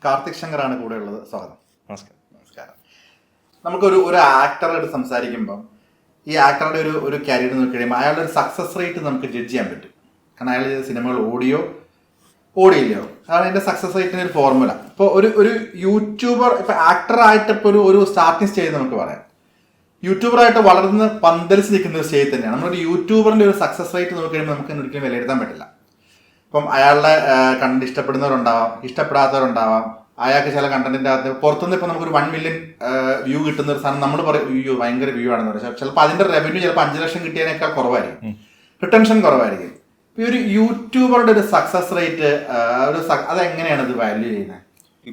കാർത്തിക് ശങ്കറാണ് കൂടെ ഉള്ളത്. സ്വാഗതം. നമസ്കാരം. നമസ്കാരം. നമുക്കൊരു ആക്ടറായിട്ട് സംസാരിക്കുമ്പം ഈ ആക്ടറുടെ ഒരു കരിയർ നോക്കി കഴിയുമ്പോൾ അയാളുടെ ഒരു സക്സസ് റേറ്റ് നമുക്ക് ജഡ്ജ് ചെയ്യാൻ പറ്റും. കാരണം അയാൾ ചെയ്ത സിനിമകൾ ഓടിയില്ലയോ അതാണ് അതിൻ്റെ സക്സസ് റേറ്റിന് ഒരു ഫോർമുല. ഇപ്പോൾ ഒരു യൂട്യൂബർ ഇപ്പം ആക്ടറായിട്ട് ഇപ്പോൾ ഒരു സ്റ്റാർട്ടിങ് സ്റ്റേജ് നമുക്ക് പറയാം. യൂട്യൂബറായിട്ട് വളർന്ന് പന്തലിച്ച് നിൽക്കുന്ന ഒരു സ്റ്റേജ് തന്നെയാണ്. നമ്മളൊരു യൂട്യൂബറിൻ്റെ ഒരു സക്സസ് റേറ്റ് നോക്കി കഴിയുമ്പോൾ നമുക്ക് ഒരിക്കലും വിലയിരുത്താൻ പറ്റില്ല. ഇപ്പം അയാളുടെ കണ്ടന്റ് ഇഷ്ടപ്പെടുന്നവരുണ്ടാവാം, ഇഷ്ടപ്പെടാത്തവരുണ്ടാവാം. അയാൾക്ക് ചില കണ്ടന്റിൻ്റെ അകത്ത് പുറത്തുനിന്ന് ഇപ്പോൾ നമുക്കൊരു 1 മില്യൺ വ്യൂ കിട്ടുന്ന ഒരു സാധനം നമ്മൾ പറയും അയ്യോ ഭയങ്കര വ്യൂ ആണെന്ന് പറയും. ചിലപ്പോൾ അതിൻ്റെ റവന്യൂ ചിലപ്പോൾ 5 ലക്ഷം കിട്ടിയതിനേക്കാൾ കുറവായിരിക്കും, റിട്ടൻഷൻ കുറവായിരിക്കും. ഈ ഒരു യൂട്യൂബറുടെ ഒരു സക്സസ് റേറ്റ് അതെങ്ങനെയാണ് ഇത് വാല്യൂ ചെയ്യുന്നത്?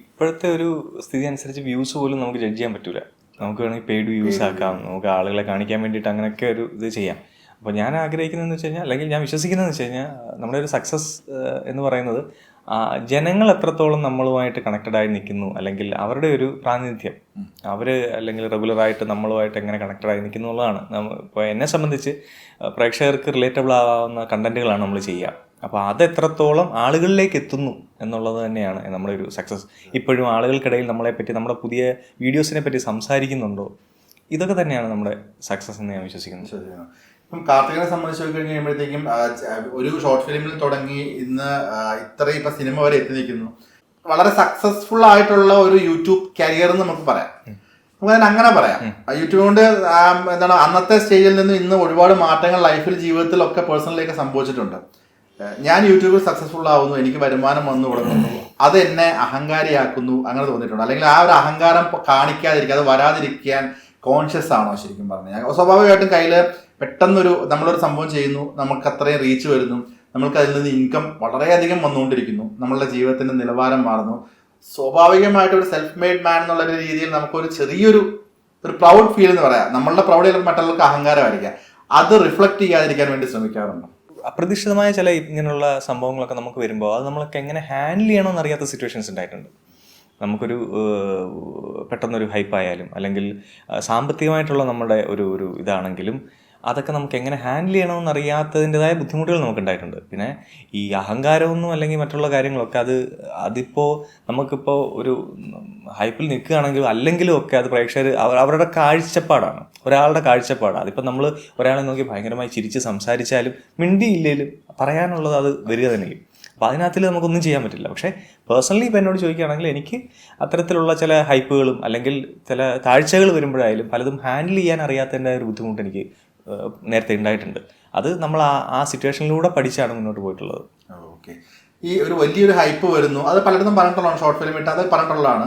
ഇപ്പോഴത്തെ ഒരു സ്ഥിതി അനുസരിച്ച് വ്യൂസ് പോലും നമുക്ക് ജഡ്ജ് ചെയ്യാൻ പറ്റൂല. നമുക്ക് വേണമെങ്കിൽ പെയ്ഡ് വ്യൂസ് ആക്കാം, നമുക്ക് ആളുകളെ കാണിക്കാൻ വേണ്ടിയിട്ട് അങ്ങനെയൊക്കെ ഒരു ഇത് ചെയ്യാം. അപ്പോൾ ഞാൻ ആഗ്രഹിക്കുന്നതെന്ന് വെച്ച് കഴിഞ്ഞാൽ, അല്ലെങ്കിൽ ഞാൻ വിശ്വസിക്കുന്നതെന്ന് വെച്ച് കഴിഞ്ഞാൽ, നമ്മുടെ ഒരു സക്സസ് എന്ന് പറയുന്നത് ജനങ്ങൾ എത്രത്തോളം നമ്മളുമായിട്ട് കണക്റ്റഡ് ആയി നിൽക്കുന്നു, അല്ലെങ്കിൽ അവരുടെ ഒരു പ്രാതിനിധ്യം, അവർ അല്ലെങ്കിൽ റെഗുലറായിട്ട് നമ്മളുമായിട്ട് എങ്ങനെ കണക്റ്റഡ് ആയി നിൽക്കുന്നു എന്നുള്ളതാണ്. ഇപ്പോൾ എന്നെ സംബന്ധിച്ച് പ്രേക്ഷകർക്ക് റിലേറ്റബിൾ ആവാവുന്ന കണ്ടന്റുകളാണ് നമ്മൾ ചെയ്യുക. അപ്പോൾ അത് എത്രത്തോളം ആളുകളിലേക്ക് എത്തുന്നു എന്നുള്ളത് തന്നെയാണ് നമ്മുടെ ഒരു സക്സസ്. ഇപ്പോഴും ആളുകൾക്കിടയിൽ നമ്മളെപ്പറ്റി, നമ്മുടെ പുതിയ വീഡിയോസിനെ പറ്റി സംസാരിക്കുന്നുണ്ടോ, ഇതൊക്കെ തന്നെയാണ് നമ്മുടെ സക്സസ് എന്ന് ഞാൻ വിശ്വസിക്കുന്നത്. ഇപ്പം കാർത്തികനെ സംബന്ധിച്ച് കഴിഞ്ഞ് കഴിയുമ്പോഴത്തേക്കും ഒരു ഷോർട്ട് ഫിലിമിൽ തുടങ്ങി ഇന്ന് ഇത്രയും ഇപ്പം സിനിമ വരെ എത്തി നിൽക്കുന്നു. വളരെ സക്സസ്ഫുൾ ആയിട്ടുള്ള ഒരു യൂട്യൂബ് കരിയർ എന്ന് നമുക്ക് പറയാം. നമുക്ക് അതിന് അങ്ങനെ പറയാം. യൂട്യൂബ് കൊണ്ട് എന്താണ് അന്നത്തെ സ്റ്റേജിൽ നിന്ന് ഇന്ന് ഒരുപാട് മാറ്റങ്ങൾ ലൈഫിൽ, ജീവിതത്തിലൊക്കെ പേഴ്സണലിലേക്ക് സംഭവിച്ചിട്ടുണ്ട്. ഞാൻ യൂട്യൂബിൽ സക്സസ്ഫുൾ ആവുന്നു, എനിക്ക് വരുമാനം വന്നു തുടങ്ങുന്നു, അത് എന്നെ അഹങ്കാരിയാക്കുന്നു, അങ്ങനെ തോന്നിയിട്ടുണ്ട്. അല്ലെങ്കിൽ ആ ഒരു അഹങ്കാരം കാണിക്കാതിരിക്കുക, അത് വരാതിരിക്കാൻ കോൺഷ്യസ് ആണോ ശരിക്കും പറഞ്ഞാൽ? സ്വാഭാവികമായിട്ടും കയ്യിൽ പെട്ടെന്നൊരു നമ്മളൊരു സംഭവം ചെയ്യുന്നു, നമുക്ക് അത്രയും റീച്ച് വരുന്നു, നമ്മൾക്ക് അതിൽ നിന്ന് ഇൻകം വളരെയധികം വന്നുകൊണ്ടിരിക്കുന്നു, നമ്മളുടെ ജീവിതത്തിൻ്റെ നിലവാരം മാറുന്നു. സ്വാഭാവികമായിട്ട് ഒരു സെൽഫ് മെയ്ഡ് മാൻ എന്നുള്ള രീതിയിൽ നമുക്കൊരു ചെറിയൊരു പ്രൗഡ് ഫീൽ എന്ന് പറയാം. നമ്മളുടെ പ്രൗഡ് ചിലപ്പോൾ മറ്റുള്ളവർക്ക് അഹങ്കാരമായിരിക്കാം. അത് റിഫ്ലക്ട് ചെയ്യാതിരിക്കാൻ വേണ്ടി ശ്രമിക്കാറുണ്ട്. അപ്രതീക്ഷിതമായ ചില ഇങ്ങനെയുള്ള സംഭവങ്ങളൊക്കെ നമുക്ക് വരുമ്പോൾ അത് നമ്മളൊക്കെ എങ്ങനെ ഹാൻഡിൽ ചെയ്യണമെന്ന് അറിയാത്ത സിറ്റുവേഷൻസ് ഉണ്ടായിട്ടുണ്ട്. നമുക്കൊരു പെട്ടെന്നൊരു ഹൈപ്പായാലും, അല്ലെങ്കിൽ സാമ്പത്തികമായിട്ടുള്ള നമ്മുടെ ഒരു ഇതാണെങ്കിലും, അതൊക്കെ നമുക്ക് എങ്ങനെ ഹാൻഡിൽ ചെയ്യണമെന്ന് അറിയാത്തതിൻ്റെതായ ബുദ്ധിമുട്ടുകൾ നമുക്കുണ്ടായിട്ടുണ്ട്. പിന്നെ ഈ അഹങ്കാരമൊന്നും അല്ലെങ്കിൽ മറ്റുള്ള കാര്യങ്ങളൊക്കെ അതിപ്പോൾ നമുക്കിപ്പോൾ ഒരു ഹൈപ്പിൽ നിൽക്കുകയാണെങ്കിലും അല്ലെങ്കിലും ഒക്കെ അത് പ്രേക്ഷകർ അവരുടെ കാഴ്ചപ്പാടാണ്, ഒരാളുടെ കാഴ്ചപ്പാട്. അതിപ്പോൾ നമ്മൾ ഒരാളെ നോക്കി ഭയങ്കരമായി ചിരിച്ച് സംസാരിച്ചാലും മിണ്ടിയില്ലേലും പറയാനുള്ളത് അത് വരിക തന്നെയും. അപ്പോൾ അതിനകത്തിൽ നമുക്കൊന്നും ചെയ്യാൻ പറ്റില്ല. പക്ഷേ പേഴ്സണലി ഇപ്പോൾ എന്നോട് ചോദിക്കുകയാണെങ്കിൽ എനിക്ക് അത്തരത്തിലുള്ള ചില ഹൈപ്പുകളും അല്ലെങ്കിൽ ചില താഴ്ചകൾ വരുമ്പോഴായാലും പലതും ഹാൻഡിൽ ചെയ്യാൻ അറിയാത്തതിൻ്റെ ഒരു ബുദ്ധിമുട്ട് എനിക്ക് നേരത്തെ ഉണ്ടായിട്ടുണ്ട്. അത് നമ്മൾ ആ സിറ്റുവേഷനിലൂടെ പഠിച്ചാണ് മുന്നോട്ട് പോയിട്ടുള്ളത്. ഓക്കെ. ഈ ഒരു വലിയൊരു ഹൈപ്പ് വരുന്നു, അത് പലയിടത്തും പറഞ്ഞിട്ടുള്ളതാണ്, ഷോർട്ട് ഫിലിം ഇട്ട് അത് പറഞ്ഞിട്ടുള്ളതാണ്.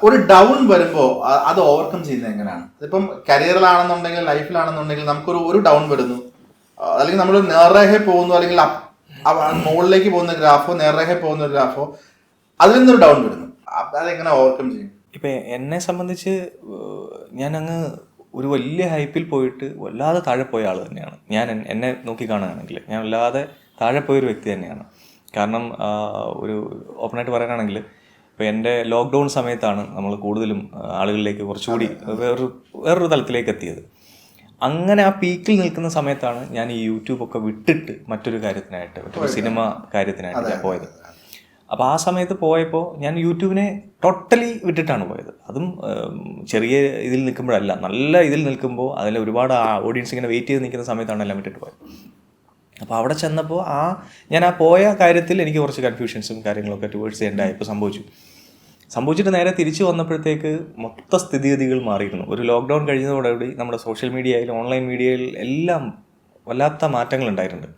ഒരു ഡൗൺ വരുമ്പോൾ അത് ഓവർകം ചെയ്യുന്നത് എങ്ങനെയാണ്? ഇതിപ്പം കരിയറിലാണെന്നുണ്ടെങ്കിൽ, ലൈഫിലാണെന്നുണ്ടെങ്കിൽ നമുക്കൊരു ഡൗൺ വരുന്നു, അല്ലെങ്കിൽ നമ്മൾ നേർരേഖ പോകുന്നു, അല്ലെങ്കിൽ മുകളിലേക്ക് പോകുന്ന ഗ്രാഫോ നേർരേഖ പോകുന്ന ഒരു ഗ്രാഫോ, അതിൽ നിന്നൊരു ഡൗൺ വരുന്നു, അതെങ്ങനെ ഓവർകം ചെയ്യും? ഇപ്പം എന്നെ സംബന്ധിച്ച് ഞാൻ അങ്ങ് ഒരു വലിയ ഹൈപ്പിൽ പോയിട്ട് വല്ലാതെ താഴെ പോയ ആൾ തന്നെയാണ് ഞാൻ. എന്നെ നോക്കി കാണുകയാണെങ്കിൽ ഞാൻ വല്ലാതെ താഴെ പോയൊരു വ്യക്തി തന്നെയാണ്. കാരണം ഒരു ഓപ്പണായിട്ട് പറയാനാണെങ്കിൽ ഇപ്പോൾ എൻ്റെ ലോക്ക്ഡൗൺ സമയത്താണ് നമ്മൾ കൂടുതലും ആളുകളിലേക്ക് കുറച്ചുകൂടി വേറൊരു തലത്തിലേക്ക് എത്തിയത്. അങ്ങനെ ആ പീക്കിൽ നിൽക്കുന്ന സമയത്താണ് ഞാൻ ഈ യൂട്യൂബൊക്കെ വിട്ടിട്ട് മറ്റൊരു കാര്യത്തിനായിട്ട്, മറ്റൊരു സിനിമ കാര്യത്തിനായിട്ട് ഞാൻ പോയത്. അപ്പോൾ ആ സമയത്ത് പോയപ്പോൾ ഞാൻ യൂട്യൂബിനെ ടോട്ടലി വിട്ടിട്ടാണ് പോയത്. അതും ചെറിയ ഇതിൽ നിൽക്കുമ്പോഴല്ല, നല്ല ഇതിൽ നിൽക്കുമ്പോൾ അതിൽ ഒരുപാട് ഓഡിയൻസ് ഇങ്ങനെ വെയിറ്റ് ചെയ്ത് നിൽക്കുന്ന സമയത്താണ് എല്ലാം വിട്ടിട്ട് പോയത്. അപ്പോൾ അവിടെ ചെന്നപ്പോൾ ഞാൻ പോയ കാര്യത്തിൽ എനിക്ക് കുറച്ച് കൺഫ്യൂഷൻസും കാര്യങ്ങളൊക്കെ ടുവേർഡ്സ് എൻഡായപ്പോൾ സംഭവിച്ചിട്ട് നേരെ തിരിച്ചു വന്നപ്പോഴത്തേക്ക് മൊത്ത സ്ഥിതിഗതികൾ മാറിയിരുന്നു. ഒരു ലോക്ക്ഡൗൺ കഴിഞ്ഞതോടുകൂടി നമ്മുടെ സോഷ്യൽ മീഡിയയിൽ, ഓൺലൈൻ മീഡിയയിൽ എല്ലാം വല്ലാത്ത മാറ്റങ്ങളുണ്ടായിട്ടുണ്ട്.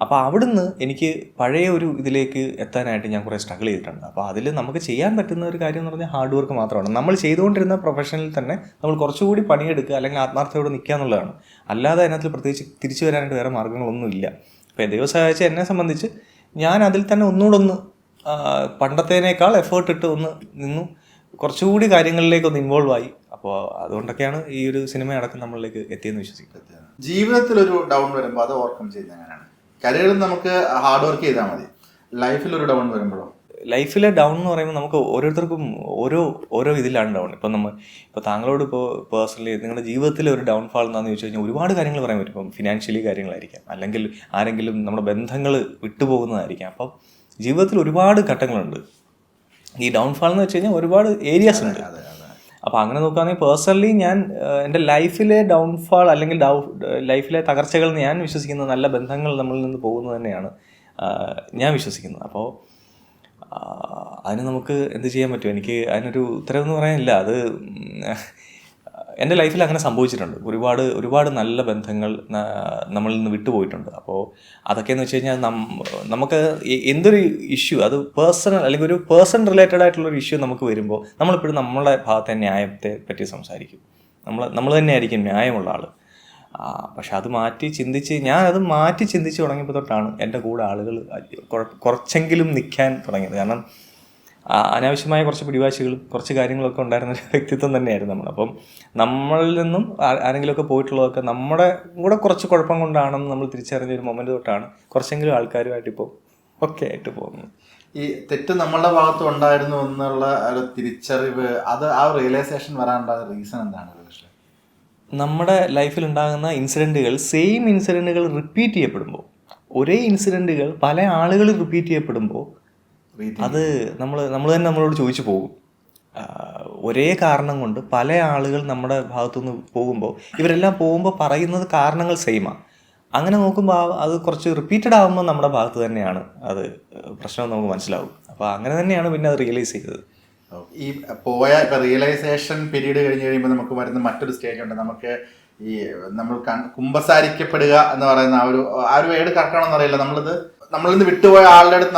അപ്പോൾ അവിടുന്ന് എനിക്ക് പഴയ ഒരു ഇതിലേക്ക് എത്താനായിട്ട് ഞാൻ കുറേ സ്ട്രഗിൾ ചെയ്തിട്ടുണ്ട്. അപ്പോൾ അതിൽ നമുക്ക് ചെയ്യാൻ പറ്റുന്ന ഒരു കാര്യം എന്ന് പറഞ്ഞാൽ ഹാർഡ് വർക്ക് മാത്രമാണ്. നമ്മൾ ചെയ്തുകൊണ്ടിരുന്ന പ്രൊഫഷനിൽ തന്നെ നമ്മൾ കുറച്ചുകൂടി പണിയെടുക്കുക, അല്ലെങ്കിൽ ആത്മാർത്ഥതയോടെ നിൽക്കുക എന്നുള്ളതാണ്. അല്ലാതെ അതിനകത്ത് പ്രത്യേകിച്ച് തിരിച്ചു വരാനായിട്ട് വേറെ മാർഗ്ഗങ്ങളൊന്നുമില്ല. ഇപ്പോൾ ദൈവം സഹായിച്ച എന്നെ സംബന്ധിച്ച് ഞാൻ അതിൽ തന്നെ ഒന്നുകൂടെ പണ്ടത്തേനേക്കാൾ എഫേർട്ട് ഇട്ട് നിന്നു, കുറച്ചുകൂടി കാര്യങ്ങളിലേക്കൊന്ന് ഇൻവോൾവ് ആയി. അപ്പോൾ അതുകൊണ്ടൊക്കെയാണ് ഈ ഒരു സിനിമ അടക്കം നമ്മളിലേക്ക് എത്തിയെന്ന് വിശ്വസിക്കുന്നത്. ജീവിതത്തിലൊരു ഡൗൺ വരുമ്പോൾ അത് ഓവർകം ചെയ്യുന്നത് എങ്ങനെയാണ്? കരിയറിൽ നമുക്ക് ഹാർഡ് വർക്ക് ചെയ്താൽ മതി, ലൈഫിലൊരു ഡൗൺ വരുമ്പോഴോ? ലൈഫിലെ ഡൗൺ എന്ന് പറയുമ്പോൾ നമുക്ക് ഓരോരുത്തർക്കും ഓരോ ഇതിലാണ് ഡൗൺ. ഇപ്പോൾ താങ്കളോട് ഇപ്പോൾ പേഴ്സണലി നിങ്ങളുടെ ജീവിതത്തിലെ ഒരു ഡൗൺഫാൾ എന്താണെന്ന് ചോദിച്ചു കഴിഞ്ഞാൽ ഒരുപാട് കാര്യങ്ങൾ പറയാൻ പറ്റും. ഇപ്പം ഫിനാൻഷ്യലി കാര്യങ്ങളായിരിക്കാം, അല്ലെങ്കിൽ ആരെങ്കിലും നമ്മുടെ ബന്ധങ്ങൾ വിട്ടുപോകുന്നതായിരിക്കാം. അപ്പം ജീവിതത്തിൽ ഒരുപാട് ഘട്ടങ്ങളുണ്ട്. ഈ ഡൗൺഫാൾ എന്ന് വെച്ച് കഴിഞ്ഞാൽ ഒരുപാട് ഏരിയാസ് ഉണ്ട്. അപ്പോൾ അങ്ങനെ നോക്കുകയാണെങ്കിൽ പേഴ്സണലി ഞാൻ എൻ്റെ ലൈഫിലെ ഡൗൺഫാൾ അല്ലെങ്കിൽ ലൈഫിലെ തകർച്ചകൾ ഞാൻ വിശ്വസിക്കുന്ന നല്ല ബന്ധങ്ങൾ നമ്മളിൽ നിന്ന് പോകുന്നത് തന്നെയാണ് ഞാൻ വിശ്വസിക്കുന്നത്. അപ്പോൾ അതിന് നമുക്ക് എന്ത് ചെയ്യാൻ പറ്റും? എനിക്ക് അതിനൊരു ഉത്തരവെന്ന് പറയാനില്ല. അത് എൻ്റെ ലൈഫിൽ അങ്ങനെ സംഭവിച്ചിട്ടുണ്ട്. ഒരുപാട് നല്ല ബന്ധങ്ങൾ നമ്മളിൽ നിന്ന് വിട്ടുപോയിട്ടുണ്ട്. അപ്പോൾ അതൊക്കെയെന്ന് വെച്ച് കഴിഞ്ഞാൽ നമുക്ക് എന്തൊരു ഇഷ്യൂ, അത് പേഴ്സണൽ അല്ലെങ്കിൽ ഒരു പേഴ്സൺ റിലേറ്റഡ് ആയിട്ടുള്ളൊരു ഇഷ്യൂ നമുക്ക് വരുമ്പോൾ നമ്മളിപ്പോഴും നമ്മളെ ഭാഗത്തെ ന്യായത്തെ പറ്റി സംസാരിക്കും. നമ്മൾ തന്നെയായിരിക്കും ന്യായമുള്ള ആൾ. പക്ഷെ അത് മാറ്റി ചിന്തിച്ച് തുടങ്ങിയപ്പോൾ തൊട്ടാണ് എൻ്റെ കൂടെ ആളുകൾ കുറച്ചെങ്കിലും നിൽക്കാൻ തുടങ്ങിയത്. കാരണം അനാവശ്യമായ കുറച്ച് പിടിവാശികളും കുറച്ച് കാര്യങ്ങളൊക്കെ ഉണ്ടായിരുന്ന ഒരു വ്യക്തിത്വം തന്നെയായിരുന്നു നമ്മൾ. അപ്പം നമ്മളിൽ നിന്നും ആരെങ്കിലുമൊക്കെ പോയിട്ടുള്ളതൊക്കെ നമ്മുടെ കൂടെ കുറച്ച് കുഴപ്പം കൊണ്ടാണെന്ന് നമ്മൾ തിരിച്ചറിഞ്ഞ ഒരു മൊമെന്റ് തൊട്ടാണ് കുറച്ചെങ്കിലും ആൾക്കാരുമായിട്ട് ഇപ്പോൾ ഒക്കെ ആയിട്ട് പോകുന്നത്. ഈ തെറ്റ് നമ്മളുടെ ഭാഗത്തും ഉണ്ടായിരുന്നു എന്നുള്ള ഒരു തിരിച്ചറിവ്, അത് ആ റിയലൈസേഷൻ വരാനുള്ള റീസൺ എന്താണ്? നമ്മുടെ ലൈഫിൽ ഉണ്ടാകുന്ന സെയിം ഇൻസിഡൻറ്റുകൾ റിപ്പീറ്റ് ചെയ്യപ്പെടുമ്പോൾ, ഒരേ ഇൻസിഡൻറ്റുകൾ പല ആളുകൾ റിപ്പീറ്റ് ചെയ്യപ്പെടുമ്പോൾ അത് നമ്മൾ തന്നെ നമ്മളോട് ചോദിച്ചു പോകും. ഒരേ കാരണം കൊണ്ട് പല ആളുകൾ നമ്മുടെ ഭാഗത്തുനിന്ന് പോകുമ്പോൾ ഇവരെല്ലാം പോകുമ്പോൾ പറയുന്നത് കാരണങ്ങൾ സെയിമാണ്. അങ്ങനെ നോക്കുമ്പോൾ അത് കുറച്ച് റിപ്പീറ്റഡ് ആകുമ്പോൾ നമ്മുടെ ഭാഗത്ത് തന്നെയാണ് അത് പ്രശ്നം നമുക്ക് മനസ്സിലാവും. അപ്പോൾ അങ്ങനെ തന്നെയാണ് പിന്നെ അത് റിയലൈസ് ചെയ്തത്. ഈ റിയലൈസേഷൻ പീരീഡ് കഴിഞ്ഞ് കഴിയുമ്പോൾ നമുക്ക് വരുന്ന മറ്റൊരു സ്റ്റേജ് ഉണ്ട്. നമുക്ക് ഈ നമ്മൾ കുമ്പസാരിക്കപ്പെടുക എന്ന് പറയുന്ന ആ ഒരു വേർഡ് കറക്കണമെന്ന് അറിയില്ല. നമ്മളിൽ നിന്ന് വിട്ടുപോയ ആളുടെ അടുത്ത്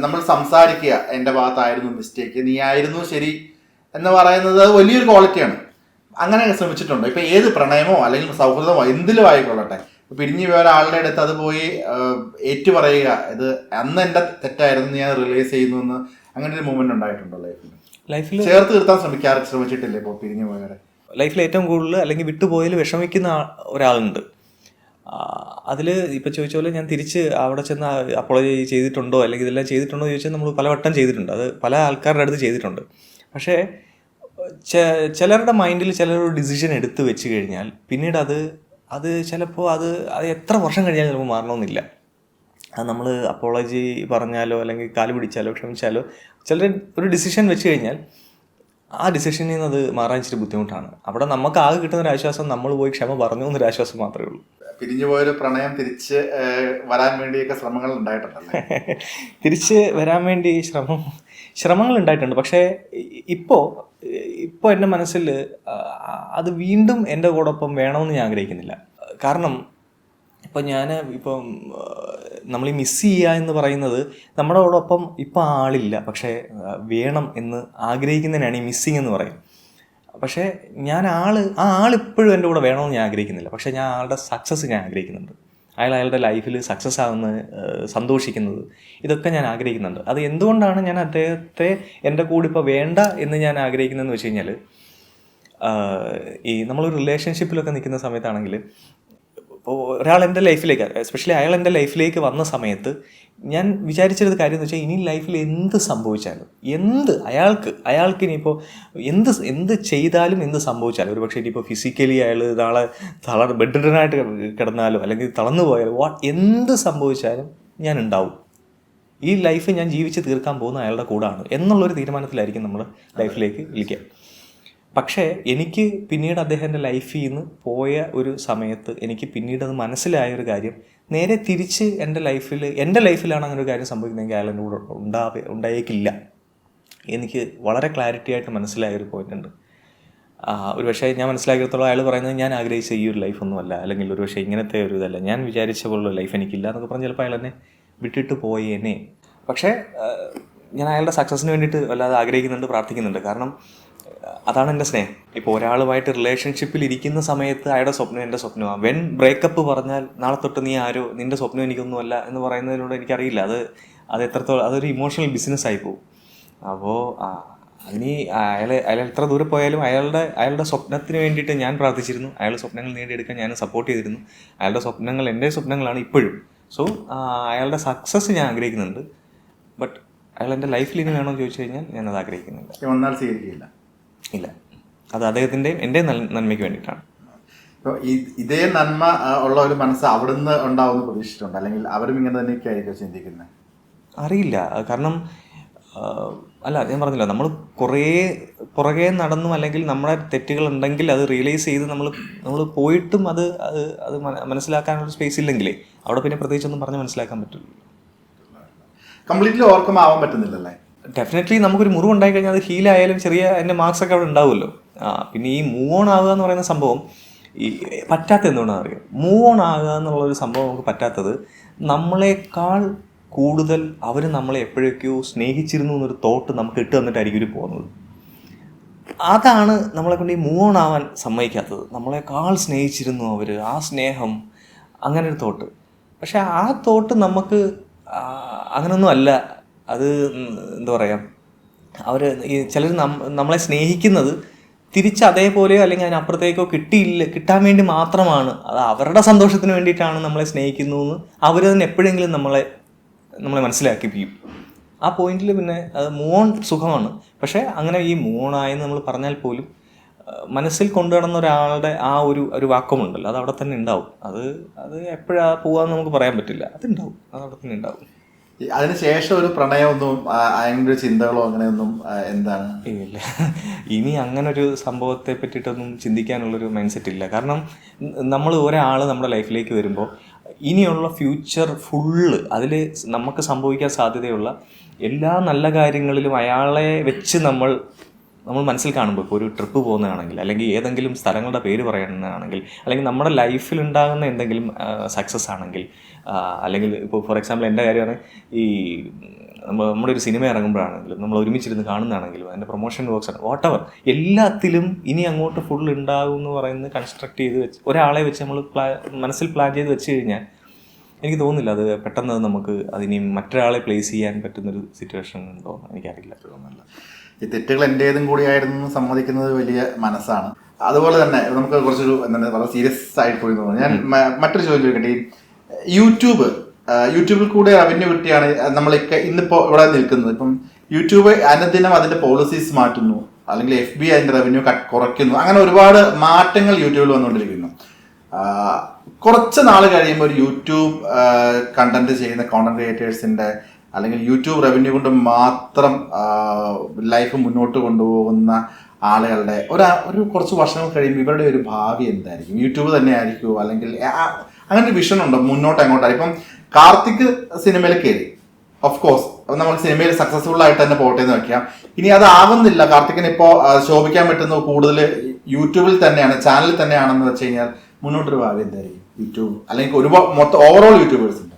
നമ്മൾ സംസാരിക്കുക, എൻ്റെ ഭാഗത്തായിരുന്നു മിസ്റ്റേക്ക്, നീ ആയിരുന്നു ശരി എന്ന് പറയുന്നത് വലിയൊരു ക്വാളിറ്റിയാണ്. അങ്ങനെ ശ്രമിച്ചിട്ടുണ്ടോ? ഇപ്പം ഏത് പ്രണയമോ അല്ലെങ്കിൽ സൗഹൃദമോ എന്തിലും ആയിക്കൊള്ളട്ടെ, പിരിഞ്ഞു പോയ ഒരാളുടെ അടുത്ത് അത് പോയി ഏറ്റു പറയുക, ഇത് അന്ന് എൻ്റെ തെറ്റായിരുന്നു, ഞാൻ റിയലൈസ് ചെയ്യുന്നു എന്ന്, അങ്ങനെ ഒരു മൂവ്മെന്റ് ഉണ്ടായിട്ടുണ്ടോ ലൈഫിൽ? ചേർത്ത് നിർത്താൻ ശ്രമിച്ചിട്ടില്ലേ ഇപ്പോൾ പിരിഞ്ഞു പോയവരെ? ലൈഫിൽ ഏറ്റവും കൂടുതൽ അല്ലെങ്കിൽ വിട്ടുപോയതിൽ വിഷമിക്കുന്ന ഒരാളുണ്ട്. അതിൽ ഇപ്പോൾ ചോദിച്ച പോലെ ഞാൻ തിരിച്ച് അവിടെ ചെന്ന് അപ്പോളജി ചെയ്തിട്ടുണ്ടോ അല്ലെങ്കിൽ ഇതെല്ലാം ചെയ്തിട്ടുണ്ടോ എന്ന് ചോദിച്ചാൽ നമ്മൾ പലവട്ടം ചെയ്തിട്ടുണ്ട്. അത് പല ആൾക്കാരുടെ അടുത്ത് ചെയ്തിട്ടുണ്ട്. പക്ഷേ ചിലരുടെ മൈൻഡിൽ ചിലരൊരു ഡിസിഷൻ എടുത്ത് വെച്ച് കഴിഞ്ഞാൽ പിന്നീട് അത് ചിലപ്പോൾ അത് എത്ര വർഷം കഴിഞ്ഞാൽ ചിലപ്പോൾ മാറണമെന്നില്ല. അത് നമ്മൾ അപ്പോളജി പറഞ്ഞാലോ അല്ലെങ്കിൽ കാല് പിടിച്ചാലോ ക്ഷമിച്ചാലോ ചിലർ ഒരു ഡിസിഷൻ വെച്ച് കഴിഞ്ഞാൽ ആ ഡിസിഷനിൽ നിന്ന് അത് മാറാൻ ഇച്ചിരി ബുദ്ധിമുട്ടാണ്. അവിടെ നമുക്ക് ആകെ കിട്ടുന്ന ഒരു ആശ്വാസം നമ്മൾ പോയി ക്ഷമ പറഞ്ഞു എന്നൊരു ആശ്വാസം മാത്രമേ ഉള്ളൂ. പിരിഞ്ഞു പോയൊരു പ്രണയം തിരിച്ച് വരാൻ വേണ്ടിയൊക്കെ ശ്രമങ്ങൾ ഉണ്ടായിട്ടുണ്ടല്ലേ? തിരിച്ച് വരാൻ വേണ്ടി ശ്രമങ്ങൾ ഉണ്ടായിട്ടുണ്ട്. പക്ഷേ ഇപ്പോൾ എൻ്റെ മനസ്സിൽ അത് വീണ്ടും എൻ്റെ കൂടൊപ്പം വേണമെന്ന് ഞാൻ ആഗ്രഹിക്കുന്നില്ല. കാരണം ഇപ്പം നമ്മൾ ഈ മിസ് ചെയ്യുക എന്ന് പറയുന്നത് നമ്മുടെ കൂടൊപ്പം ഇപ്പം ആളില്ല, പക്ഷേ വേണം എന്ന് ആഗ്രഹിക്കുന്നതിനാണ് ഈ മിസ്സിങ് എന്ന് പറയും. പക്ഷേ ആ ആളിപ്പോഴും എൻ്റെ കൂടെ വേണമെന്ന് ഞാൻ ആഗ്രഹിക്കുന്നില്ല. പക്ഷേ ഞാൻ ആളുടെ സക്സസ് ഞാൻ ആഗ്രഹിക്കുന്നുണ്ട്. അയാളുടെ ലൈഫിൽ സക്സസ് ആവുന്നത്, സന്തോഷിക്കുന്നത്, ഇതൊക്കെ ഞാൻ ആഗ്രഹിക്കുന്നുണ്ട്. അത് എന്തുകൊണ്ടാണ് ഞാൻ അദ്ദേഹത്തെ എൻ്റെ കൂടെ ഇപ്പോൾ വേണ്ട എന്ന് ഞാൻ ആഗ്രഹിക്കുന്നതെന്ന് വെച്ച് കഴിഞ്ഞാൽ, ഈ നമ്മളൊരു റിലേഷൻഷിപ്പിലൊക്കെ നിൽക്കുന്ന സമയത്താണെങ്കിൽ ഇപ്പോൾ ഒരാൾ എൻ്റെ ലൈഫിലേക്ക്, എസ്പെഷ്യലി അയാൾ എൻ്റെ ലൈഫിലേക്ക് വന്ന സമയത്ത് ഞാൻ വിചാരിച്ചൊരു കാര്യം എന്ന് വെച്ചാൽ, ഇനി ലൈഫിൽ എന്ത് സംഭവിച്ചാലും, അയാൾക്ക് ഇനിയിപ്പോൾ എന്ത് ചെയ്താലും എന്ത് സംഭവിച്ചാലും, ഒരു പക്ഷേ ഇനിയിപ്പോൾ ഫിസിക്കലി അയാൾ നാളെ ബെഡ്റിഡനായിട്ട് കിടന്നാലോ അല്ലെങ്കിൽ തളർന്നു പോയാലോ എന്ത് സംഭവിച്ചാലും ഞാൻ ഉണ്ടാവും. ഈ ലൈഫ് ഞാൻ ജീവിച്ച് തീർക്കാൻ പോകുന്ന അയാളുടെ കൂടാണ് എന്നുള്ളൊരു തീരുമാനത്തിലായിരിക്കും നമ്മൾ ലൈഫിലേക്ക് വിളിക്കുക. പക്ഷേ എനിക്ക് പിന്നീട് അദ്ദേഹത്തിൻ്റെ ലൈഫിൽ നിന്ന് പോയ ഒരു സമയത്ത് എനിക്ക് പിന്നീട് അത് മനസ്സിലായൊരു കാര്യം, നേരെ തിരിച്ച് എൻ്റെ ലൈഫിലാണ് അങ്ങനെ ഒരു കാര്യം സംഭവിക്കുന്നതെങ്കിൽ അയാൾ എൻ്റെ കൂടെ ഉണ്ടായേക്കില്ല. എനിക്ക് വളരെ ക്ലാരിറ്റി ആയിട്ട് മനസ്സിലായൊരു പോയിന്റ് ഉണ്ട്. ഒരു പക്ഷേ ഞാൻ മനസ്സിലാക്കിയത്തോളം അയാൾ പറയുന്നത് ഞാൻ ആഗ്രഹിച്ച ഈ ഒരു ലൈഫൊന്നുമല്ല, അല്ലെങ്കിൽ ഒരു പക്ഷേ ഇങ്ങനത്തെ ഒരു ഇതല്ല, ഞാൻ വിചാരിച്ച പോലുള്ള ലൈഫ് എനിക്കില്ല എന്നൊക്കെ പറഞ്ഞ് ചിലപ്പോൾ അയാൾ എന്നെ വിട്ടിട്ട് പോയേനെ. പക്ഷേ ഞാൻ അയാളുടെ സക്സസ്സിന് വേണ്ടിയിട്ട് വല്ലാതെ ആഗ്രഹിക്കുന്നുണ്ട്, പ്രാർത്ഥിക്കുന്നുണ്ട്. കാരണം അതാണ് എൻ്റെ സ്നേഹം. ഇപ്പോൾ ഒരാളുമായിട്ട് റിലേഷൻഷിപ്പിൽ ഇരിക്കുന്ന സമയത്ത് അയാളുടെ സ്വപ്നം എൻ്റെ സ്വപ്നമാണ്. വെൻ ബ്രേക്കപ്പ് പറഞ്ഞാൽ നാളെ തൊട്ട് നീ ആരോ, നിൻ്റെ സ്വപ്നം എനിക്കൊന്നുമല്ല എന്ന് പറയുന്നതിനോട് എനിക്കറിയില്ല. അത് എത്രത്തോളം അതൊരു ഇമോഷണൽ ബിസിനസ്സായി പോകും. അപ്പോൾ അതിന് അയാൾ എത്ര ദൂരെ പോയാലും അയാളുടെ സ്വപ്നത്തിന് വേണ്ടിയിട്ട് ഞാൻ പ്രാർത്ഥിച്ചിരുന്നു. അയാളുടെ സ്വപ്നങ്ങൾ നേടിയെടുക്കാൻ ഞാൻ സപ്പോർട്ട് ചെയ്തിരുന്നു. അയാളുടെ സ്വപ്നങ്ങൾ എൻ്റെ സ്വപ്നങ്ങളാണ് ഇപ്പോഴും. സോ അയാളുടെ സക്സസ് ഞാൻ ആഗ്രഹിക്കുന്നുണ്ട്. ബട്ട് അയാൾ എൻ്റെ ലൈഫിൽ ഇനി വേണമെന്ന് ചോദിച്ചു കഴിഞ്ഞാൽ ഞാനത് ആഗ്രഹിക്കുന്നില്ല. ഇല്ല, അത് അദ്ദേഹത്തിൻ്റെയും എൻ്റെ നന്മയ്ക്ക് വേണ്ടിയിട്ടാണ്. ഇപ്പോൾ ഇതേ നന്മ ഉള്ള ഒരു മനസ്സ് അവിടുന്ന് ഉണ്ടാവുമെന്ന് പ്രതീക്ഷിച്ചിട്ടുണ്ട്, അല്ലെങ്കിൽ അവരും ഇങ്ങനെ തന്നെയൊക്കെ ആയിരിക്കും ചിന്തിക്കുന്നത്? അറിയില്ല. കാരണം അല്ല ഞാൻ പറഞ്ഞില്ല, നമ്മൾ കുറേ പുറകെ നടന്നും അല്ലെങ്കിൽ നമ്മുടെ തെറ്റുകൾ ഉണ്ടെങ്കിൽ അത് റിയലൈസ് ചെയ്ത് നമ്മൾ പോയിട്ടും അത് അത് അത് മനസ്സിലാക്കാനുള്ള സ്പേസ് ഇല്ലെങ്കിലേ അവിടെ പിന്നെ പ്രത്യേകിച്ചൊന്നും പറഞ്ഞ് മനസ്സിലാക്കാൻ പറ്റില്ല. കംപ്ലീറ്റ്ലി ഓവർകം ആവാൻ പറ്റുന്നില്ലല്ലേ? ഡെഫിനറ്റ്ലി നമുക്കൊരു മുറിവുണ്ടായി കഴിഞ്ഞാൽ അത് ഹീലായാലും ചെറിയ അതിൻ്റെ മാർക്സ് ഒക്കെ അവിടെ ഉണ്ടാവുമല്ലോ. പിന്നെ ഈ മൂവ് ഓൺ ആവുക എന്ന് പറയുന്ന സംഭവം ഈ പറ്റാത്ത എന്തുകൊണ്ടാണെന്ന് അറിയാം. മൂവ് ഓൺ ആകുക എന്നുള്ളൊരു സംഭവം നമുക്ക് പറ്റാത്തത് നമ്മളെക്കാൾ കൂടുതൽ അവർ നമ്മളെ എപ്പോഴൊക്കെയോ സ്നേഹിച്ചിരുന്നു എന്നൊരു തോട്ട് നമുക്ക് ഇട്ട് തന്നിട്ടായിരിക്കും ഇവർ പോകുന്നത്. അതാണ് നമ്മളെ കൊണ്ട് ഈ മൂവ് ഓൺ ആവാൻ സമ്മതിക്കാത്തത്. നമ്മളെക്കാൾ സ്നേഹിച്ചിരുന്നു അവർ, ആ സ്നേഹം, അങ്ങനെ ഒരു തോട്ട്. പക്ഷെ ആ തോട്ട് നമുക്ക് അങ്ങനൊന്നും അല്ല. അത് എന്താ പറയുക, അവർ ഈ ചിലർ നമ്മളെ സ്നേഹിക്കുന്നത് തിരിച്ച് അതേപോലെയോ അല്ലെങ്കിൽ അതിനപ്പുറത്തേക്കോ കിട്ടാൻ വേണ്ടി മാത്രമാണ്. അത് അവരുടെ സന്തോഷത്തിന് വേണ്ടിയിട്ടാണ് നമ്മളെ സ്നേഹിക്കുന്നു എന്ന് അവർ തന്നെ എപ്പോഴെങ്കിലും നമ്മളെ മനസ്സിലാക്കിപ്പിക്കും. ആ പോയിന്റിൽ പിന്നെ അത് മൂവ് ഓൺ സുഖമാണ്. പക്ഷേ അങ്ങനെ ഈ മൂവ് ഓൺ ആയെന്ന് നമ്മൾ പറഞ്ഞാൽ പോലും മനസ്സിൽ കൊണ്ടുനടന്ന ഒരാളുടെ ആ ഒരു വാക്വമുണ്ടല്ലോ, അത് അവിടെ തന്നെ ഉണ്ടാവും. അത് എപ്പോഴാണ് പോവാന്ന് നമുക്ക് പറയാൻ പറ്റില്ല. അതുണ്ടാവും, അത് അവിടെ തന്നെ ഉണ്ടാവും. അതിനുശേഷം ഒരു പ്രണയമൊന്നും അതിൻ്റെ ചിന്തകളോ അങ്ങനെയൊന്നും എന്താണ്? ഇല്ല, ഇനി അങ്ങനൊരു സംഭവത്തെ പറ്റിയിട്ടൊന്നും ചിന്തിക്കാനുള്ളൊരു മൈൻഡ് സെറ്റ് ഇല്ല. കാരണം നമ്മൾ ഒരാൾ നമ്മുടെ ലൈഫിലേക്ക് വരുമ്പോൾ ഇനിയുള്ള ഫ്യൂച്ചർ ഫുള്ള് അതിൽ നമുക്ക് സംഭവിക്കാൻ സാധ്യതയുള്ള എല്ലാ നല്ല കാര്യങ്ങളിലും അയാളെ വെച്ച് നമ്മൾ മനസ്സിൽ കാണുമ്പോൾ, ഇപ്പോൾ ഒരു ട്രിപ്പ് പോകുന്നതാണെങ്കിൽ അല്ലെങ്കിൽ ഏതെങ്കിലും സ്ഥലങ്ങളുടെ പേര് പറയുന്നതാണെങ്കിൽ അല്ലെങ്കിൽ നമ്മുടെ ലൈഫിൽ ഉണ്ടാകുന്ന എന്തെങ്കിലും സക്സസ് ആണെങ്കിൽ അല്ലെങ്കിൽ ഇപ്പോൾ ഫോർ എക്സാമ്പിൾ എൻ്റെ കാര്യമാണ്, ഈ നമ്മുടെ ഒരു സിനിമ ഇറങ്ങുമ്പോഴാണെങ്കിലും നമ്മൾ ഒരുമിച്ചിരുന്ന് കാണുന്നതാണെങ്കിലും അതിൻ്റെ പ്രൊമോഷൻ വർക്ക്സ് ആണ്, വാട്ടെവർ, എല്ലാത്തിലും ഇനി അങ്ങോട്ട് ഫുൾ ഉണ്ടാകും എന്ന് പറയുന്നത് കൺസ്ട്രക്ട് ചെയ്ത് വെച്ച് ഒരാളെ വെച്ച് നമ്മൾ മനസ്സിൽ പ്ലാൻ ചെയ്ത് വെച്ച് കഴിഞ്ഞാൽ എനിക്ക് തോന്നുന്നില്ല അത് പെട്ടെന്ന് നമുക്ക് അതിനി മറ്റൊരാളെ പ്ലേസ് ചെയ്യാൻ പറ്റുന്നൊരു സിറ്റുവേഷൻ ഉണ്ടോ എനിക്കറിയില്ല. തോന്നുന്നില്ല. ഈ തെറ്റുകൾ എൻ്റേതും കൂടിയായിരുന്നു സമ്മതിക്കുന്നത് വലിയ മനസ്സാണ്. അതുപോലെ തന്നെ നമുക്ക് കുറച്ചൊരു എന്താണ് വളരെ സീരിയസ് ആയിട്ട് പോയി തോന്നുന്നു. ഞാൻ മറ്റൊരു ചോദ്യം ചോദിക്കട്ടെ. ഈ യൂട്യൂബിൽ കൂടെ റവന്യൂ കിട്ടിയാണ് നമ്മളൊക്കെ ഇന്നിപ്പോൾ ഇവിടെ നിൽക്കുന്നത്. ഇപ്പം യൂട്യൂബ് അനുദിനം അതിൻ്റെ പോളിസീസ് മാറ്റുന്നു, അല്ലെങ്കിൽ FB അതിൻ്റെ റവന്യൂ കുറയ്ക്കുന്നു. അങ്ങനെ ഒരുപാട് മാറ്റങ്ങൾ യൂട്യൂബിൽ വന്നുകൊണ്ടിരിക്കുന്നു. കുറച്ച് നാൾ കഴിയുമ്പോൾ ഒരു യൂട്യൂബ് കണ്ടന്റ് ചെയ്യുന്ന കോണ്ടന്റ് ക്രിയേറ്റേഴ്സിൻ്റെ അല്ലെങ്കിൽ യൂട്യൂബ് റവന്യൂ കൊണ്ട് മാത്രം ലൈഫ് മുന്നോട്ട് കൊണ്ടുപോകുന്ന ആളുകളുടെ ഒരു കുറച്ച് വർഷങ്ങൾ കഴിയുമ്പോൾ ഇവരുടെ ഒരു ഭാവി എന്തായിരിക്കും? യൂട്യൂബ് തന്നെ ആയിരിക്കുമോ? അല്ലെങ്കിൽ അങ്ങനെ ഒരു വിഷൻ ഉണ്ടോ മുന്നോട്ട് എങ്ങോട്ടാണ്? ഇപ്പം കാർത്തിക് സിനിമയിൽ കയറി, ഓഫ് കോഴ്സ് നമ്മൾ സിനിമയിൽ സക്സസ്ഫുൾ ആയിട്ട് തന്നെ പോട്ടെ എന്ന് വെക്കാം. ഇനി അതാവുന്നില്ല, കാർത്തിക്കിന് ഇപ്പോൾ ശോഭിക്കാൻ പറ്റുന്നത് കൂടുതൽ യൂട്യൂബിൽ തന്നെയാണ്, ചാനലിൽ തന്നെയാണെന്ന് വെച്ച് കഴിഞ്ഞാൽ മുന്നോട്ടൊരു ഭാവി എന്തായിരിക്കും യൂട്യൂബ് അല്ലെങ്കിൽ ഒരുപാട് മൊത്തം ഓവറോൾ യൂട്യൂബേഴ്സിൻ്റെ?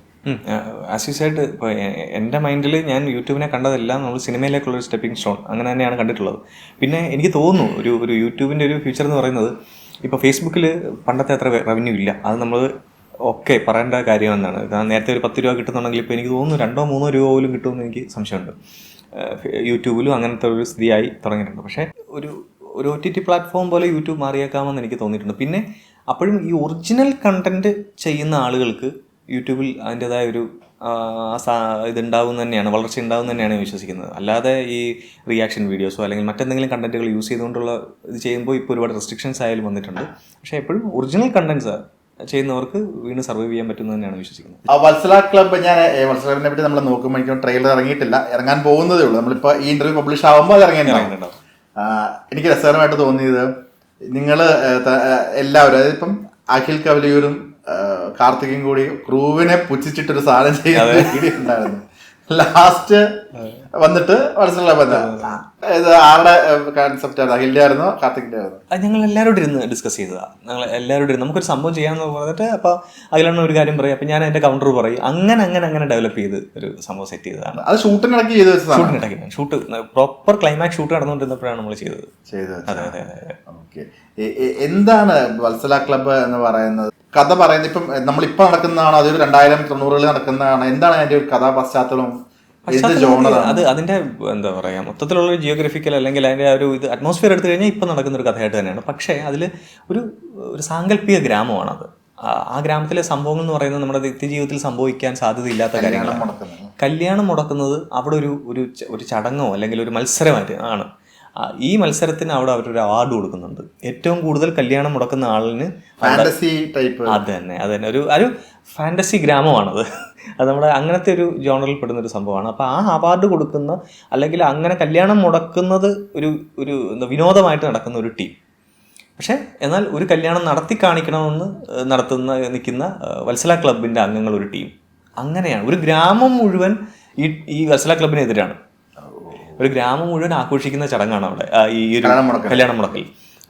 ആസ് യു സെഡ്, ഇപ്പോൾ എൻ്റെ മൈൻഡിൽ ഞാൻ യൂട്യൂബിനെ കണ്ടതെല്ലാം നമ്മൾ സിനിമയിലേക്കുള്ളൊരു സ്റ്റെപ്പിംഗ് സ്റ്റോൺ അങ്ങനെ തന്നെയാണ് കണ്ടിട്ടുള്ളത്. പിന്നെ എനിക്ക് തോന്നുന്നു ഒരു യൂട്യൂബിൻ്റെ ഒരു ഫ്യൂച്ചർ എന്ന് പറയുന്നത്, ഇപ്പോൾ ഫേസ്ബുക്കിൽ പണ്ടത്തെ അത്ര റവന്യൂ ഇല്ല, അത് നമ്മൾ ഓക്കെ പറയേണ്ട കാര്യമെന്നാണ്. നേരത്തെ ഒരു 10 രൂപ കിട്ടുന്നുണ്ടെങ്കിൽ ഇപ്പോൾ എനിക്ക് തോന്നുന്നു 2-3 രൂപ പോലും കിട്ടുമെന്ന് എനിക്ക് സംശയമുണ്ട്. യൂട്യൂബിലും അങ്ങനത്തെ ഒരു സ്ഥിതിയായി തുടങ്ങിയിട്ടുണ്ട്. പക്ഷേ ഒരു OTT പ്ലാറ്റ്ഫോം പോലെ യൂട്യൂബ് മാറിയേക്കാമെന്ന് എനിക്ക് തോന്നിയിട്ടുണ്ട്. പിന്നെ അപ്പോഴും ഈ ഒറിജിനൽ കണ്ടന്റ് ചെയ്യുന്ന ആളുകൾക്ക് യൂട്യൂബിൽ അതിൻ്റെതായ ഒരു ഇതുണ്ടാവും തന്നെയാണ്, വളർച്ച ഉണ്ടാവും തന്നെയാണ് ഞാൻ വിശ്വസിക്കുന്നത്. അല്ലാതെ ഈ റിയാക്ഷൻ വീഡിയോസോ അല്ലെങ്കിൽ മറ്റെന്തെങ്കിലും കണ്ടന്റുകൾ യൂസ് ചെയ്തുകൊണ്ടുള്ള ഇത് ചെയ്യുമ്പോൾ ഇപ്പോൾ ഒരുപാട് റെസ്ട്രിക്ഷൻസ് ആയാലും വന്നിട്ടുണ്ട്. പക്ഷേ എപ്പോഴും ഒറിജിനൽ കണ്ടന്റ്സ് ചെയ്യുന്നവർക്ക് വീണ്ടും സർവൈവ് ചെയ്യാൻ പറ്റുന്നത് തന്നെയാണ് വിശ്വസിക്കുന്നത്. വത്സല ക്ലബ്ബ്, ഞാൻ വത്സല ക്ലബിനെ പറ്റി നമ്മൾ നോക്കുമ്പോൾ എനിക്ക് ട്രെയിലർ ഇറങ്ങിയിട്ടില്ല, ഇറങ്ങാൻ പോകുന്നതേ ഉള്ളൂ. നമ്മളിപ്പോൾ ഈ ഇന്റർവ്യൂ പബ്ലിഷ് ആകുമ്പോൾ അത് ഇറങ്ങിയിട്ടുണ്ടാവും. എനിക്ക് രസകരമായിട്ട് തോന്നിയത് നിങ്ങൾ എല്ലാവരും, അതായത് ഇപ്പം അഖിൽ കവലിയൂരും കാർത്തികും കൂടി ക്രൂവിനെ പുച്ഛിച്ചിട്ടൊരു സാധനം ചെയ്യുന്ന വീഡിയോ ഉണ്ടായിരുന്നു. ലാസ്റ്റ് വന്നിട്ട് ഇത് ആരുടെ കൺസെപ്റ്റ് ആയിരുന്നു? അഖിലിന്റെ ആയിരുന്നോ കാർത്തികിന്റെ ആയിരുന്നോ? ഞങ്ങൾ എല്ലാവരോടും ഇരുന്ന് ഡിസ്കസ് ചെയ്തതാണ്. ഞങ്ങൾ എല്ലാവരോടും നമുക്കൊരു സംഭവം ചെയ്യാമെന്ന് പറഞ്ഞിട്ട് അപ്പോൾ അതിലാണ് ഒരു കാര്യം പറയും, അപ്പോൾ ഞാൻ അതിന്റെ കൗണ്ടർ പറയും, അങ്ങനെ ഡെവലപ്പ് ചെയ്ത് ഒരു സംഭവം സെറ്റ് ചെയ്തതാണ്. അത് ഷൂട്ടിനിടയ്ക്ക് ചെയ്ത് വെച്ചതാണ്. ഷൂട്ട് പ്രോപ്പർ ക്ലൈമാക്സ് ഷൂട്ട് നടന്നുകൊണ്ടിരുന്നപ്പോഴാണ് നമ്മൾ ചെയ്തത്. അതെ. ഓക്കെ, എന്താണ് വത്സല ക്ലബ്ബ് എന്ന് പറയുന്നത്? കഥ പറയുന്നത് ഇപ്പം നമ്മളിപ്പോൾ നടക്കുന്നതാണോ, അതൊരു 2090-കളിൽ നടക്കുന്നതാണോ? എന്താണ് അതിന്റെ ഒരു കഥാ പശ്ചാത്തലം? അത് അതിന്റെ എന്താ പറയാ, മൊത്തത്തിലുള്ള ഒരു ജിയോഗ്രഫിക്കൽ അല്ലെങ്കിൽ അതിന്റെ ഒരു ഇത് അറ്റ്മോസ്ഫിയർ എടുത്തു കഴിഞ്ഞാൽ ഇപ്പം നടക്കുന്ന ഒരു കഥയായിട്ട് തന്നെയാണ്. പക്ഷേ അതിൽ ഒരു സാങ്കല്പിക ഗ്രാമമാണത്. ആ ഗ്രാമത്തിലെ സംഭവങ്ങൾ എന്ന് പറയുന്നത് നമ്മുടെ നിത്യജീവിതത്തിൽ സംഭവിക്കാൻ സാധ്യതയില്ലാത്ത കാര്യങ്ങളാണ്. കല്യാണം മുടക്കുന്നത് അവിടെ ഒരു ചടങ്ങോ അല്ലെങ്കിൽ ഒരു മത്സരമായിട്ട് ആണ്. ഈ മത്സരത്തിന് അവിടെ അവരൊരു അവാർഡ് കൊടുക്കുന്നുണ്ട്. ഏറ്റവും കൂടുതൽ കല്യാണം മുടക്കുന്ന ആളിന് ഫാന്റസി ടൈപ്പ്. അത് തന്നെ ഫാൻറ്റസി ഗ്രാമമാണത്. അത് നമ്മുടെ അങ്ങനത്തെ ഒരു ജോണറിൽ പെടുന്നൊരു സംഭവമാണ്. അപ്പോൾ ആ അവാർഡ് കൊടുക്കുന്ന അല്ലെങ്കിൽ അങ്ങനെ കല്യാണം മുടക്കുന്നത് ഒരു എന്താ വിനോദമായിട്ട് നടക്കുന്ന ഒരു ടീം. പക്ഷേ എന്നാൽ ഒരു കല്യാണം നടത്തി കാണിക്കണമെന്ന് നിൽക്കുന്ന വത്സല ക്ലബിൻ്റെ അംഗങ്ങൾ ഒരു ടീം. അങ്ങനെയാണ് ഒരു ഗ്രാമം മുഴുവൻ ഈ വത്സല ക്ലബിനെതിരാണ്. ഒരു ഗ്രാമം മുഴുവൻ ആഘോഷിക്കുന്ന ചടങ്ങാണ് അവിടെ ഈ ഒരു കല്യാണം മുടക്കൽ.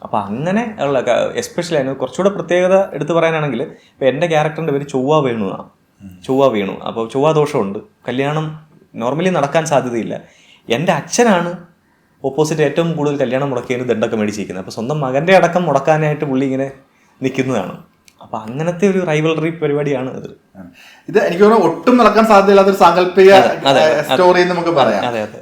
അപ്പം അങ്ങനെ ഉള്ള എസ്പെഷ്യലി അതിന് കുറച്ചുകൂടെ പ്രത്യേകത എടുത്തു പറയാനാണെങ്കിൽ ഇപ്പം എൻ്റെ ക്യാരക്ടറിൻ്റെ പേര് ചൊവ്വ വേണു എന്നാണ്. ചൊവ്വ വേണു. അപ്പോൾ ചൊവ്വ ദോഷമുണ്ട്, കല്യാണം നോർമലി നടക്കാൻ സാധ്യതയില്ല. എൻ്റെ അച്ഛനാണ് ഓപ്പോസിറ്റ് ഏറ്റവും കൂടുതൽ കല്യാണം മുടക്കിയതിന് ദണ്ടൊക്കെ മേടിച്ചിരിക്കുന്നത്. അപ്പോൾ സ്വന്തം മകൻ്റെ അടക്കം മുടക്കാനായിട്ട് പുള്ളി ഇങ്ങനെ നിൽക്കുന്നതാണ്. അപ്പം അങ്ങനത്തെ ഒരു റൈവലറി പരിപാടിയാണ് ഇത്. എനിക്ക് തോന്നുന്നു ഒട്ടും നടക്കാൻ സാധ്യതയില്ലാത്തൊരു സാങ്കല്പിക സ്റ്റോറി നമുക്ക് പറയാം. അതെ അതെ.